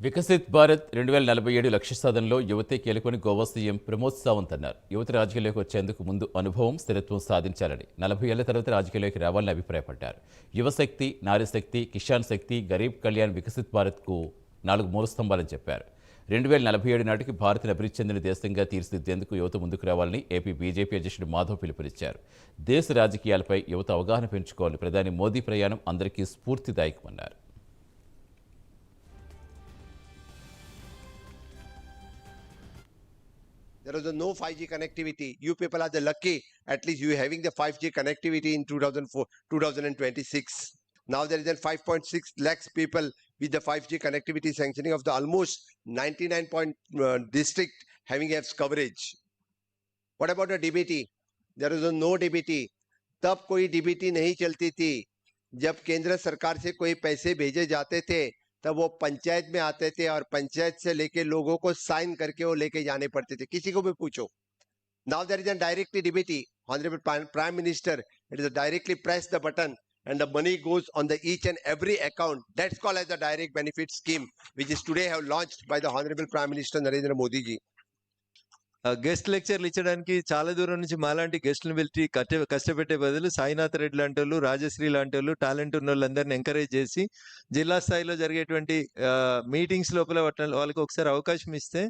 వికసిత్ భారత్ 2047 లక్ష్య సాధనలో యువతే కీలకని గోవా సీఎం ప్రమోద్ సావంత్ అన్నారు. యువత రాజకీయాల్లోకి వచ్చేందుకు ముందు అనుభవం, స్థిరత్వం సాధించాలని, 40 ఏళ్ల తర్వాత రాజకీయాల్లోకి రావాలని అభిప్రాయపడ్డారు. యువశక్తి, నారీశక్తి, కిసాన్ శక్తి, గరీబ్ కళ్యాణ్ వికసిత్ భారత్కు 4 మూల స్తంభాలని చెప్పారు. 2047 నాటికి భారత్ను అభివృద్ధి చెందిన దేశంగా తీర్చిదిద్దేందుకు యువత ముందుకు రావాలని ఏపీ బీజేపీ అధ్యక్షుడు మాధవ్ పిలుపునిచ్చారు. దేశ రాజకీయాలపై యువత అవగాహన పెంచుకోవాలని, ప్రధాని మోదీ ప్రయాణం అందరికీ స్ఫూర్తిదాయకమన్నారు. There was no 5G connectivity. You people are the lucky. At least you having the 5G connectivity in 2026. Now there is a 5.6 lakhs people with the 5G connectivity sanctioning of the almost 99 point district having its coverage. What about the DBT? There was no DBT. तब कोई DBT नहीं चलती थी. जब केंद्र सरकार से कोई पैसे भेजे जाते थे तब वो पंचायत में आते थे और पंचायत से लेके लोगों को साइन करके वो लेके जाने पड़ते थे. किसी को भी पूछो. Now there is a directly DBT. Honorable Prime Minister, it is a directly press the button and the money goes on the each and every account. That's called as the direct benefit scheme, which is today have launched by the Honorable Prime Minister Narendra Modi ji. Guest లెక్చర్లు ఇచ్చడానికి చాలా దూరం నుంచి మాలాంటి గెస్ట్లను పిలిచి కష్టపెట్టే బదులు సాయినాథ్ రెడ్డి లాంటి వాళ్ళు, రాజశ్రీ లాంటి వాళ్ళు, టాలెంట్ ఉన్న వాళ్ళందరినీ ఎంకరేజ్ చేసి జిల్లా స్థాయిలో జరిగేటువంటి మీటింగ్స్ లోపల వాళ్ళకి ఒకసారి అవకాశం ఇస్తే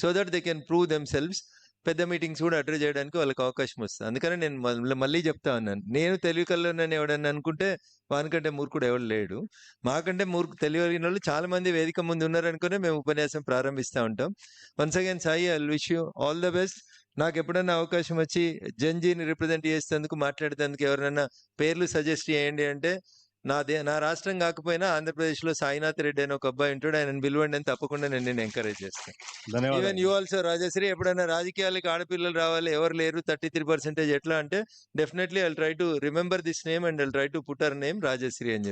so that they can prove them selves, పెద్ద మీటింగ్స్ కూడా అడ్రస్ చేయడానికి వాళ్ళకి అవకాశం వస్తుంది. అందుకని నేను మళ్ళీ చెప్తా ఉన్నాను, నేను తెలివి కల్లోనని ఎవడన్నా అనుకుంటే వానికంటే మూర్ఖుడు ఎవడు లేడు. మాకంటే తెలియని వాళ్ళు చాలా మంది వేదిక ముందు ఉన్నారనుకునే మేము ఉపన్యాసం ప్రారంభిస్తూ ఉంటాం. Once again Sai, I wish you all the best. నాకు ఎప్పుడన్నా అవకాశం వచ్చి జన్జీని రిప్రజెంట్ చేసేందుకు, మాట్లాడేందుకు ఎవరైనా పేర్లు సజెస్ట్ చేయండి అంటే నా రాష్ట్రం కాకపోయినా ఆంధ్రప్రదేశ్లో సాయినాథ్ రెడ్డి అని ఒక అబ్బాయి ఉంటాడు, ఆయన పిలువండి అని తప్పకుండా నేను ఎంకరేజ్ చేస్తాను. ఈవెన్ యూ ఆల్సో రాజశ్రీ, ఎప్పుడైనా రాజకీయాలకి ఆడపిల్లలు రావాలి, ఎవరు లేరు 33% ఎట్లా అంటే definitely I try to remember this name and I try to put her name Rajashree అని చెప్పి.